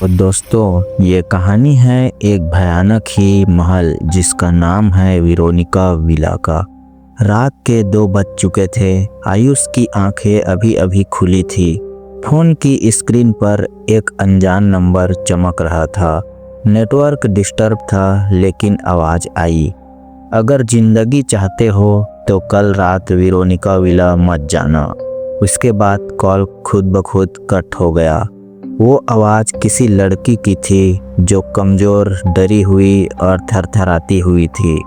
और दोस्तों, ये कहानी है एक भयानक ही महल जिसका नाम है वेरोनिका विला का। रात के 2 बज चुके थे। आयुष की आंखें अभी अभी खुली थी। फोन की स्क्रीन पर एक अनजान नंबर चमक रहा था। नेटवर्क डिस्टर्ब था, लेकिन आवाज़ आई। अगर जिंदगी चाहते हो तो कल रात वेरोनिका विला मत जाना। उसके बाद कॉल खुद ब खुद कट हो गया। वो आवाज़ किसी लड़की की थी जो कमज़ोर, डरी हुई और थरथराती हुई थी।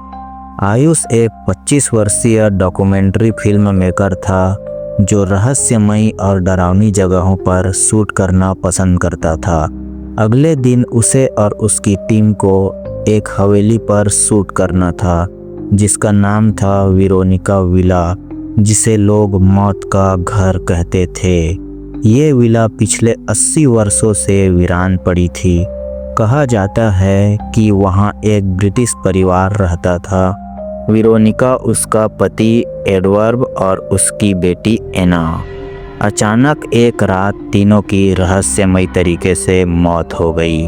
आयुष एक 25 वर्षीय डॉक्यूमेंट्री फिल्म मेकर था जो रहस्यमयी और डरावनी जगहों पर शूट करना पसंद करता था। अगले दिन उसे और उसकी टीम को एक हवेली पर शूट करना था जिसका नाम था वेरोनिका विला, जिसे लोग मौत का घर कहते थे। ये विला पिछले 80 वर्षों से वीरान पड़ी थी। कहा जाता है कि वहाँ एक ब्रिटिश परिवार रहता था। वेरोनिका, उसका पति एडवर्ड और उसकी बेटी एना। अचानक एक रात तीनों की रहस्यमयी तरीके से मौत हो गई।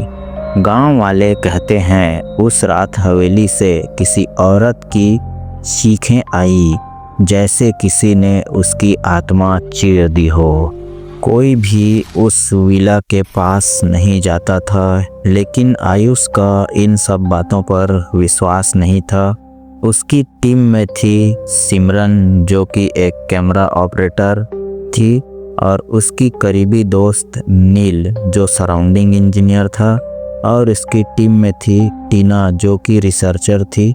गांव वाले कहते हैं उस रात हवेली से किसी औरत की चीखें आई, जैसे किसी ने उसकी आत्मा चीर दी हो। कोई भी उस विला के पास नहीं जाता था, लेकिन आयुष का इन सब बातों पर विश्वास नहीं था। उसकी टीम में थी सिमरन, जो कि एक कैमरा ऑपरेटर थी, और उसकी करीबी दोस्त नील, जो सराउंडिंग इंजीनियर था, और इसकी टीम में थी टीना, जो कि रिसर्चर थी,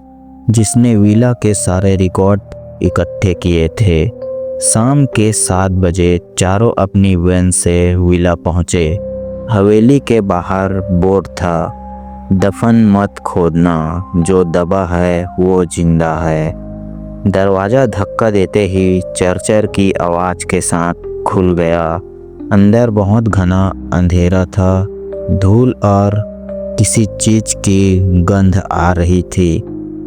जिसने विला के सारे रिकॉर्ड इकट्ठे किए थे। शाम के 7 बजे चारों अपनी वैन से विला पहुँचे। हवेली के बाहर बोर्ड था, दफन मत खोदना, जो दबा है वो जिंदा है। दरवाज़ा धक्का देते ही चरचर की आवाज़ के साथ खुल गया। अंदर बहुत घना अंधेरा था। धूल और किसी चीज़ की गंध आ रही थी।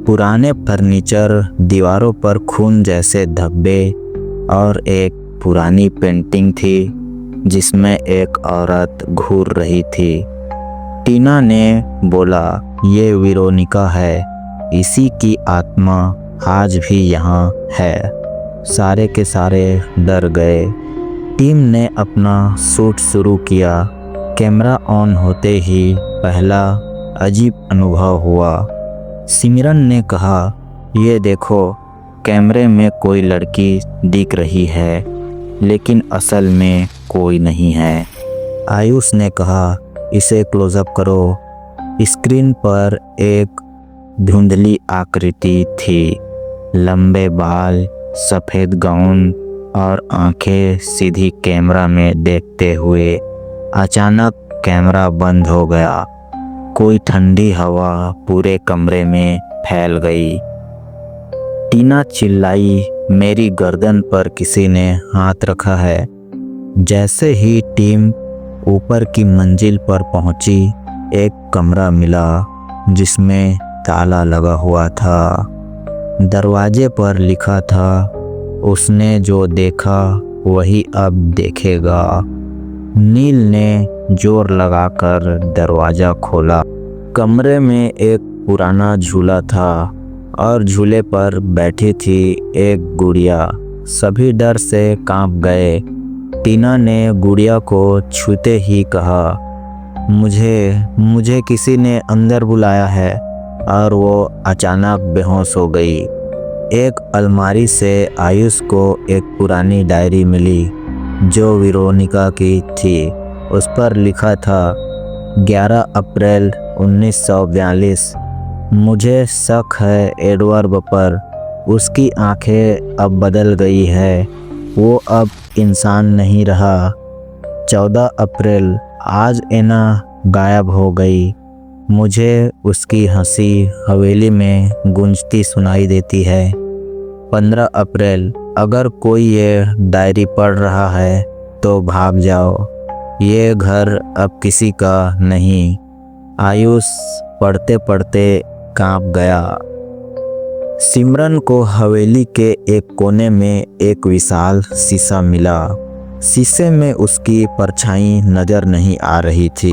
पुराने फर्नीचर, दीवारों पर खून जैसे धब्बे, और एक पुरानी पेंटिंग थी जिसमें एक औरत घूर रही थी। टीना ने बोला, ये वेरोनिका है, इसी की आत्मा आज भी यहाँ है। सारे के सारे डर गए। टीम ने अपना शूट शुरू किया। कैमरा ऑन होते ही पहला अजीब अनुभव हुआ। सिमरन ने कहा, ये देखो, कैमरे में कोई लड़की दिख रही है, लेकिन असल में कोई नहीं है। आयुष ने कहा, इसे क्लोजअप करो। स्क्रीन पर एक धुंधली आकृति थी, लंबे बाल, सफ़ेद गाउन और आंखें सीधी कैमरा में देखते हुए। अचानक कैमरा बंद हो गया। कोई ठंडी हवा पूरे कमरे में फैल गई। टीना चिल्लाई, मेरी गर्दन पर किसी ने हाथ रखा है। जैसे ही टीम ऊपर की मंजिल पर पहुंची, एक कमरा मिला जिसमें ताला लगा हुआ था। दरवाजे पर लिखा था, उसने जो देखा वही अब देखेगा। नील ने जोर लगाकर दरवाज़ा खोला। कमरे में एक पुराना झूला था और झूले पर बैठी थी एक गुड़िया। सभी डर से कांप गए। टीना ने गुड़िया को छूते ही कहा, मुझे किसी ने अंदर बुलाया है, और वो अचानक बेहोश हो गई। एक अलमारी से आयुष को एक पुरानी डायरी मिली जो वेरोनिका की थी। उस पर लिखा था, 11 अप्रैल 1942। मुझे शक है एडवर्ड पर। उसकी आंखें अब बदल गई है, वो अब इंसान नहीं रहा। 14 अप्रैल, आज एना गायब हो गई। मुझे उसकी हंसी हवेली में गूंजती सुनाई देती है। 15 अप्रैल, अगर कोई ये डायरी पढ़ रहा है तो भाग जाओ, ये घर अब किसी का नहीं। आयुष पढ़ते पढ़ते कांप गया। सिमरन को हवेली के एक कोने में एक विशाल शीशा मिला। शीशे में उसकी परछाई नजर नहीं आ रही थी।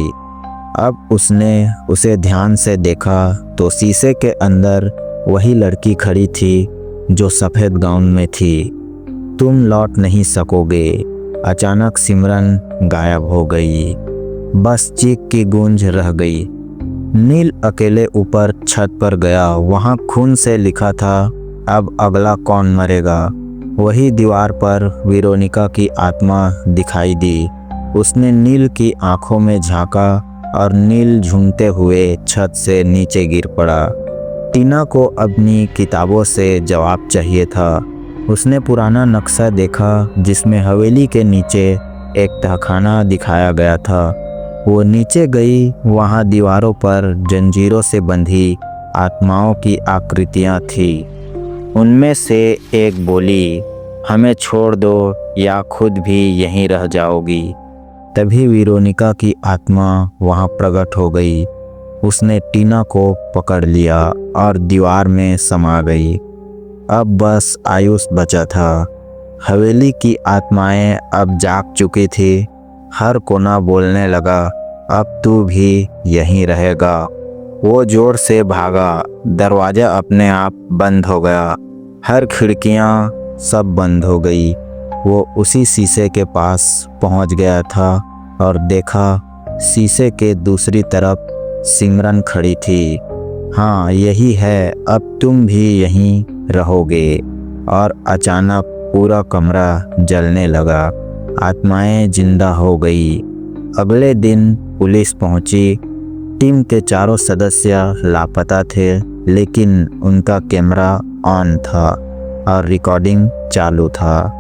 अब उसने उसे ध्यान से देखा तो शीशे के अंदर वही लड़की खड़ी थी जो सफ़ेद गाउन में थी। तुम लौट नहीं सकोगे। अचानक सिमरन गायब हो गई। बस चीख की गूंज रह गई। नील अकेले ऊपर छत पर गया। वहाँ खून से लिखा था, अब अगला कौन मरेगा। वही दीवार पर वेरोनिका की आत्मा दिखाई दी। उसने नील की आंखों में झांका और नील झूमते हुए छत से नीचे गिर पड़ा। टीना को अपनी किताबों से जवाब चाहिए था। उसने पुराना नक्शा देखा जिसमें हवेली के नीचे एक तहखाना दिखाया गया था। वो नीचे गई। वहाँ दीवारों पर जंजीरों से बंधी आत्माओं की आकृतियाँ थी। उनमें से एक बोली, हमें छोड़ दो या खुद भी यहीं रह जाओगी। तभी वेरोनिका की आत्मा वहाँ प्रकट हो गई। उसने टीना को पकड़ लिया और दीवार में समा गई। अब बस आयुष बचा था। हवेली की आत्माएं अब जाग चुकी थी। हर कोना बोलने लगा, अब तू भी यहीं रहेगा। वो जोर से भागा। दरवाज़ा अपने आप बंद हो गया। हर खिड़कियाँ सब बंद हो गई। वो उसी शीशे के पास पहुंच गया था और देखा शीशे के दूसरी तरफ सिमरन खड़ी थी। हाँ, यही है, अब तुम भी यहीं रहोगे। और अचानक पूरा कमरा जलने लगा। आत्माएं जिंदा हो गई। अगले दिन पुलिस पहुंची। टीम के चारों सदस्य लापता थे, लेकिन उनका कैमरा ऑन था और रिकॉर्डिंग चालू था।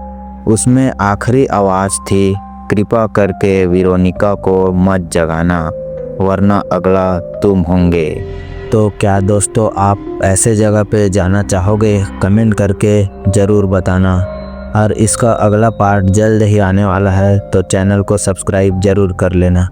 उसमें आखिरी आवाज़ थी, कृपा करके वेरोनिका को मत जगाना वरना अगला तुम होंगे। तो क्या दोस्तों आप ऐसे जगह पे जाना चाहोगे? कमेंट करके ज़रूर बताना। और इसका अगला पार्ट जल्द ही आने वाला है, तो चैनल को सब्सक्राइब ज़रूर कर लेना।